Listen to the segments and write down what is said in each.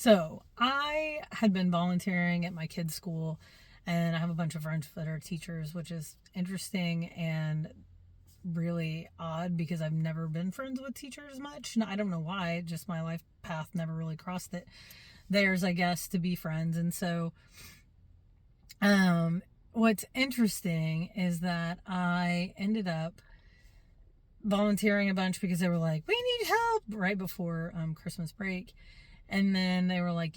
So I had been volunteering at my kids' school, and I have a bunch of friends that are teachers, which is interesting and really odd because I've never been friends with teachers much. I don't know why, just my life path never really crossed it. Theirs, I guess, to be friends. And so, what's interesting is that I ended up volunteering a bunch because they were like, we need help right before Christmas break. And then they were like,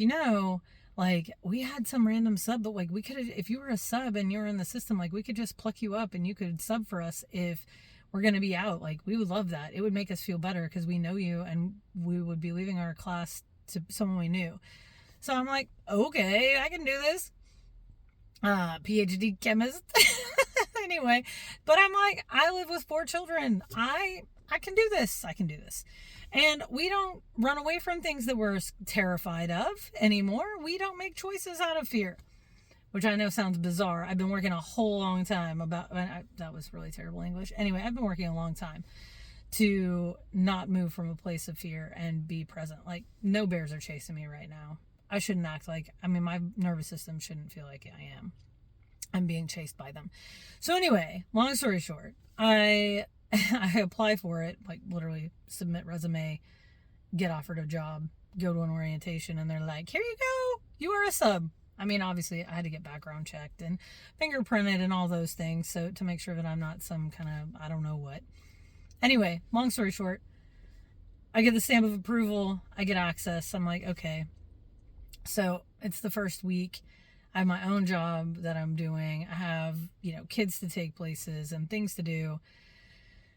like we had some random sub, but like we could, if you were a sub and you're in the system, like we could just pluck you up and you could sub for us if we're going to be out. Like we would love that. It would make us feel better because we know you and we would be leaving our class to someone we knew. So I'm like, okay, I can do this. PhD chemist. Anyway, but I'm like, I live with 4 children. I can do this. I can do this. And we don't run away from things that we're terrified of anymore. We don't make choices out of fear, which I know sounds bizarre. I've been working a whole long time that was really terrible English. Anyway, I've been working a long time to not move from a place of fear and be present. Like, no bears are chasing me right now. I shouldn't act like, my nervous system shouldn't feel like I am. I'm being chased by them. So anyway, long story short, I apply for it, like literally submit resume, get offered a job, go to an orientation, and they're like, here you go, you are a sub. Obviously I had to get background checked and fingerprinted and all those things, so to make sure that I'm not some kind of, I don't know what. Anyway, long story short, I get the stamp of approval, I get access. I'm like, okay. So it's the first week. I have my own job that I'm doing. I have, kids to take places and things to do.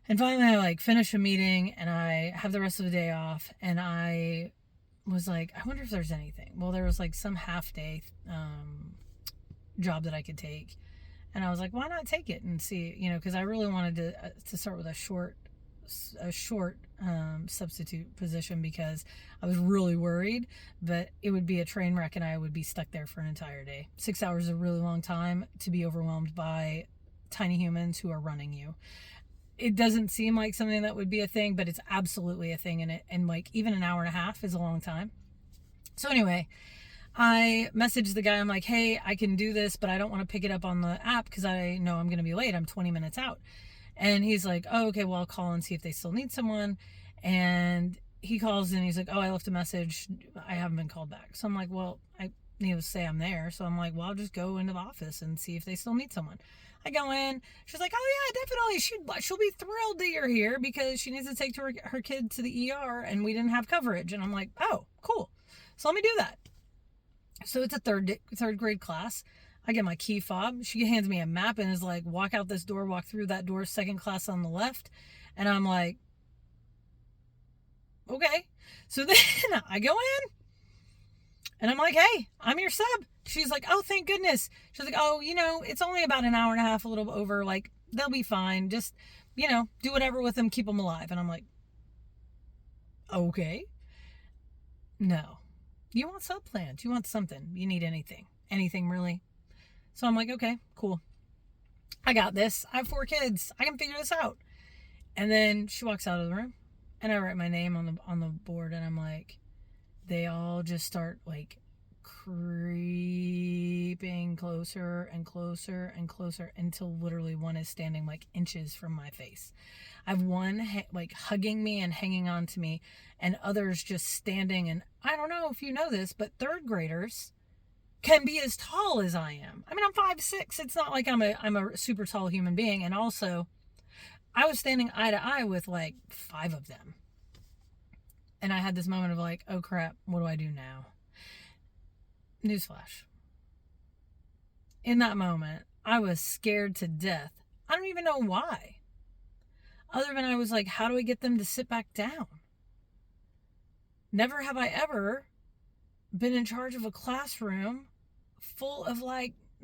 And finally, I finish a meeting and I have the rest of the day off. And I was like, I wonder if there's anything. Well, there was some half day job that I could take. And I was like, why not take it and see, because I really wanted to start with a short substitute position because I was really worried that it would be a train wreck and I would be stuck there for an entire day. 6 hours is a really long time to be overwhelmed by tiny humans who are running you. It doesn't seem like something that would be a thing, but it's absolutely a thing in it. And even an hour and a half is a long time. So anyway, I messaged the guy. I'm like, hey, I can do this, but I don't want to pick it up on the app because I know I'm going to be late. I'm 20 minutes out. And he's like, oh, okay, well, I'll call and see if they still need someone. And he calls and he's like, oh, I left a message. I haven't been called back. So I'm like, well, I need to say I'm there. So I'm like, well, I'll just go into the office and see if they still need someone. I go in. She's like, oh, yeah, definitely. She'll be thrilled that you're here because she needs to take her kid to the ER and we didn't have coverage. And I'm like, oh, cool. So let me do that. So it's a third grade class. I get my key fob. She hands me a map and is like, walk out this door, walk through that door, second class on the left. And I'm like, okay. So then I go in and I'm like, hey, I'm your sub. She's like, oh, thank goodness. She's like, oh, it's only about an hour and a half, a little over. Like, they'll be fine. Just, do whatever with them, keep them alive. And I'm like, okay. No. You want sub plans. You want something. You need anything. Anything really. So I'm like, okay, cool. I got this. I have 4 kids. I can figure this out. And then she walks out of the room and I write my name on the board and I'm like, they all just start creeping closer and closer and closer until literally one is standing inches from my face. I have one hugging me and hanging on to me and others just standing. And I don't know if you know this, but 3rd graders can be as tall as I am. I'm 5'6". It's not like I'm a super tall human being. And also, I was standing eye to eye with 5 of them. And I had this moment of oh crap, what do I do now? Newsflash. In that moment, I was scared to death. I don't even know why. Other than I was like, how do I get them to sit back down? Never have I ever been in charge of a classroom full of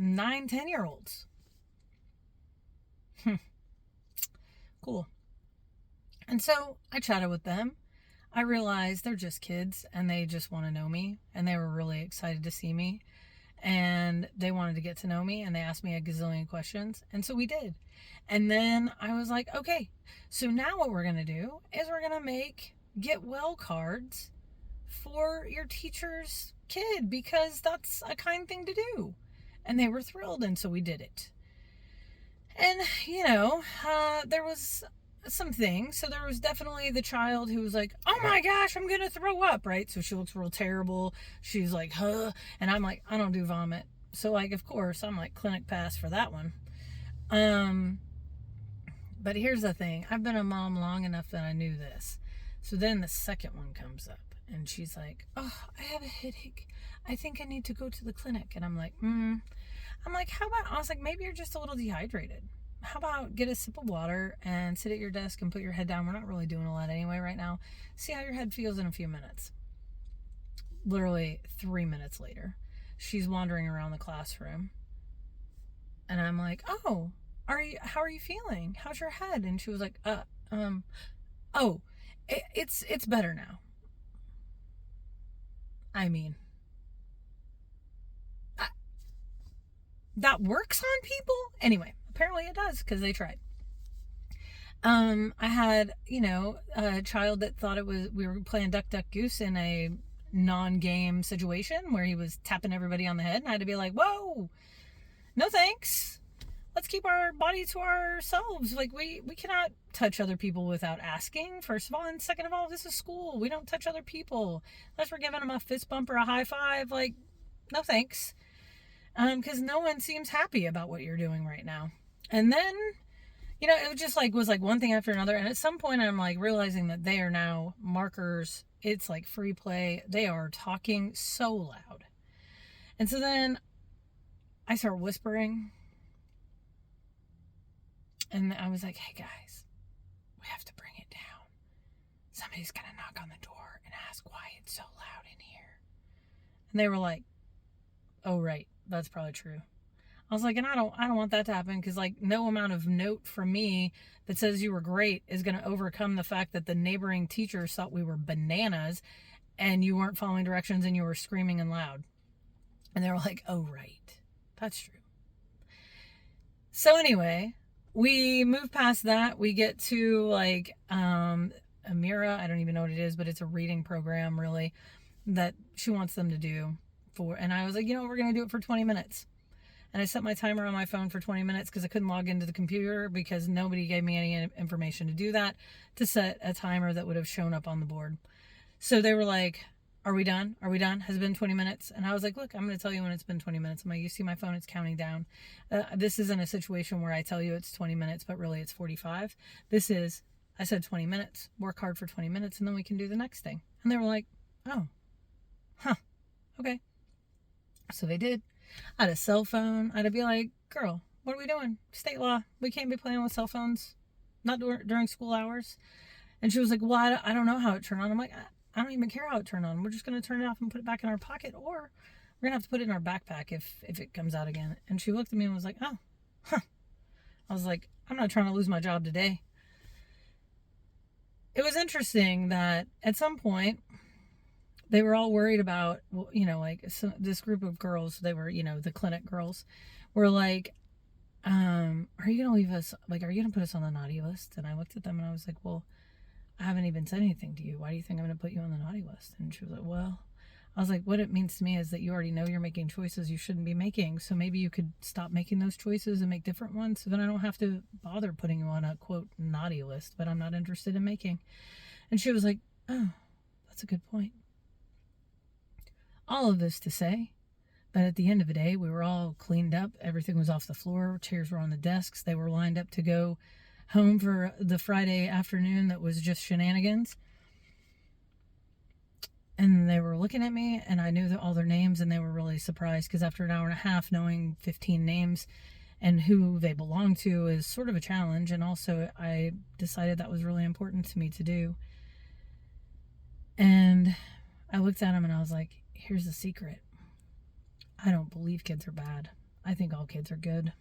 9-10-year-olds. Cool. And so I chatted with them. I realized they're just kids and they just want to know me and they were really excited to see me and they wanted to get to know me and they asked me a gazillion questions and so we did. And then I was like, okay, so now what we're going to do is we're going to make get well cards for your teacher's kid because that's a kind thing to do. And they were thrilled, and so we did it. And, there was some things. So there was definitely the child who was like, oh my gosh, I'm going to throw up, right? So she looks real terrible. She's like, huh. And I'm like, I don't do vomit. So, like, of course, I'm like, clinic pass for that one. But here's the thing. I've been a mom long enough that I knew this. So then the second one comes up, and she's like, oh, I have a headache. I think I need to go to the clinic. And I'm like, I'm like, how about, I was like, maybe you're just a little dehydrated. How about get a sip of water and sit at your desk and put your head down? We're not really doing a lot anyway right now. See how your head feels in a few minutes. Literally 3 minutes later, she's wandering around the classroom. And I'm like, oh, how are you feeling? How's your head? And she was like, it's better now. I mean, that works on people? Anyway, apparently it does because they tried. I had, a child that thought we were playing Duck, Duck, Goose in a non-game situation where he was tapping everybody on the head, and I had to be like, whoa, no thanks. Let's keep our body to ourselves. Like, we cannot touch other people without asking, first of all. And second of all, this is school. We don't touch other people. Unless we're giving them a fist bump or a high five. Like, no thanks. Because no one seems happy about what you're doing right now. And then, it was just was one thing after another. And at some point, I'm like realizing that they are now markers. It's like free play. They are talking so loud. And so then I start whispering. And I was like, hey guys, we have to bring it down. Somebody's going to knock on the door and ask why it's so loud in here. And they were like, oh, right. That's probably true. I was like, and I don't want that to happen because no amount of note from me that says you were great is going to overcome the fact that the neighboring teachers thought we were bananas and you weren't following directions and you were screaming and loud. And they were like, oh, right. That's true. So anyway, we move past that. We get to Amira. I don't even know what it is, but it's a reading program really that she wants them to do and I was like, we're going to do it for 20 minutes. And I set my timer on my phone for 20 minutes because I couldn't log into the computer because nobody gave me any information to do that, to set a timer that would have shown up on the board. So they were like, are we done? Are we done? Has it been 20 minutes? And I was like, look, I'm going to tell you when it's been 20 minutes. I'm like, you see my phone, it's counting down. This isn't a situation where I tell you it's 20 minutes, but really it's 45. I said 20 minutes, work hard for 20 minutes, and then we can do the next thing. And they were like, oh, okay. So they did. I had a cell phone. I'd be like, girl, what are we doing? State law. We can't be playing with cell phones. Not during school hours. And she was like, well, I don't know how it turned on. I'm like, I don't even care how it turned on. We're just going to turn it off and put it back in our pocket. Or we're going to have to put it in our backpack if it comes out again. And she looked at me and was like, oh, I was like, I'm not trying to lose my job today. It was interesting that at some point, they were all worried about, this group of girls, they were, the clinic girls, were like, are you going to leave us, are you going to put us on the naughty list? And I looked at them and I was like, well, I haven't even said anything to you. Why do you think I'm going to put you on the naughty list? And she was like, well, I was like, what it means to me is that you already know you're making choices you shouldn't be making. So maybe you could stop making those choices and make different ones. So then I don't have to bother putting you on a, quote, naughty list, but I'm not interested in making. And she was like, oh, that's a good point. All of this to say that at the end of the day, we were all cleaned up. Everything was off the floor. Chairs were on the desks. They were lined up to go home for the Friday afternoon that was just shenanigans. And they were looking at me, and I knew all their names, and they were really surprised because after an hour and a half, knowing 15 names and who they belong to is sort of a challenge. And also, I decided that was really important to me to do. And I looked at them, and I was like, here's the secret. I don't believe kids are bad. I think all kids are good.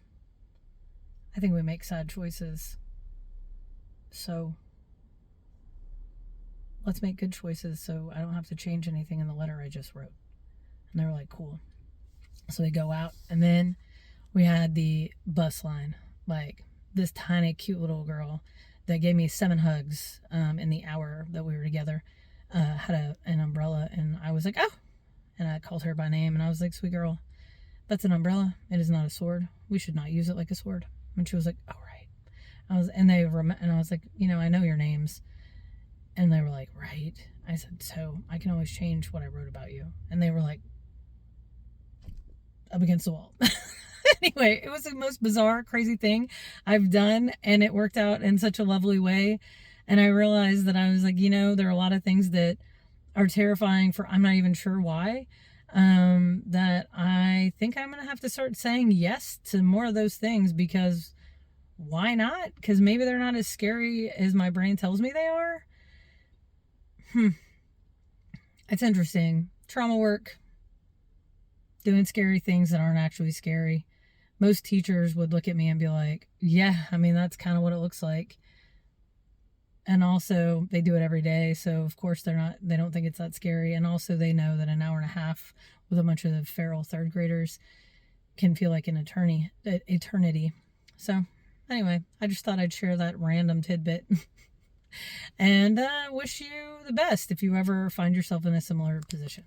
I think we make sad choices. So let's make good choices so I don't have to change anything in the letter I just wrote. And they were like, cool. So they go out, and then we had the bus line. This tiny, cute little girl that gave me 7 hugs in the hour that we were together. had an umbrella, and I was like, oh, and I called her by name, and I was like, sweet girl, that's an umbrella. It is not a sword. We should not use it like a sword. And she was like, oh, right. And I was like, I know your names. And they were like, right. I said, so I can always change what I wrote about you. And they were like, up against the wall. Anyway, it was the most bizarre, crazy thing I've done, and it worked out in such a lovely way. And I realized that I was like, there are a lot of things that are terrifying for I'm not even sure why. That I think I'm gonna have to start saying yes to more of those things, because why not? Because maybe they're not as scary as my brain tells me they are. It's interesting. Trauma work, doing scary things that aren't actually scary. Most teachers would look at me and be like, yeah, I mean, that's kind of what it looks like. And also they do it every day. So of course they don't think it's that scary. And also they know that an hour and a half with a bunch of feral third graders can feel like an eternity. So anyway, I just thought I'd share that random tidbit and wish you the best if you ever find yourself in a similar position.